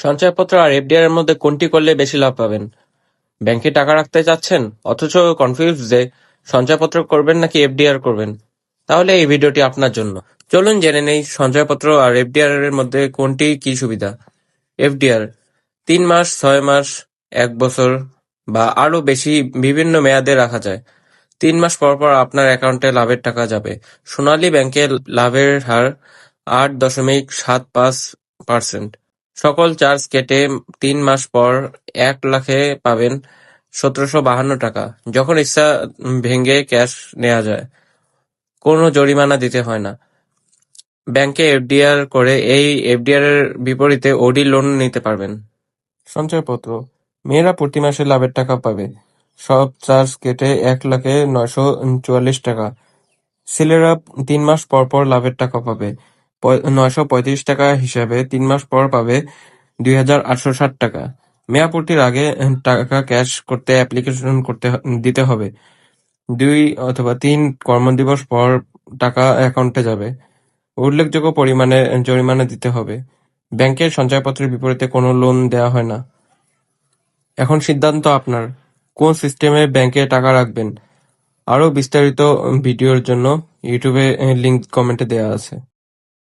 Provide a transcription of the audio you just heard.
সঞ্চয়পত্র আর এফডিআর এর মধ্যে কোনটি করলে বেশি লাভ পাবেন? ব্যাংকে টাকা রাখতে চাচ্ছেন অথচ কনফিউজ যে সঞ্চয়পত্র করবেন নাকি এফডিআর করবেন? তাহলে এই ভিডিওটি আপনার জন্য। চলুন জেনে নেই সঞ্চয়পত্র আর এফডিআর এর মধ্যে কোনটি কি সুবিধা। এফডিআর 3 মাস, 6 মাস, 1 বছর বা আরো বেশি বিভিন্ন মেয়াদে রাখা যায়। 3 মাস পর পর আপনার অ্যাকাউন্টে লাভের টাকা যাবে। সোনালী ব্যাংকে লাভের হার 8.75%। সকল চার্জ কেটে 3 মাস পর 1 লাখে পাবেন 1752 টাকা। যখন ইচ্ছা ভেঙে ক্যাশ নেওয়া যায়। কোনো জরিমানা দিতে হয় না। ব্যাংকে এফডিআর করে এই এফডিআর এর বিপরীতে ওডি লোন নিতে পারবেন। সঞ্চয়পত্র মেয়েরা প্রতি মাসে লাভের টাকা পাবে। সব চার্জ কেটে 1,09,44 টাকা। ছেলেরা 3 মাস পর পর লাভের টাকা পাবে 935 টাকা হিসাবে 3 মাস পর পাবে 2,860 টাকা। মেয়াদপূর্তির আগে টাকা ক্যাশ করতে অ্যাপ্লিকেশন দিতে হবে। 2 অথবা 3 কর্মদিবস পর টাকা অ্যাকাউন্টে যাবে। উল্লেখযোগ্য পরিমাণে জরিমানা দিতে হবে। ব্যাংকের সঞ্চয়পত্রের বিপরীতে কোনো লোন দেওয়া হয় না। এখন সিদ্ধান্ত আপনার, কোন সিস্টেমে ব্যাংকে টাকা রাখবেন। আরও বিস্তারিত ভিডিওর জন্য ইউটিউবে লিংক কমেন্টে দেওয়া আছে।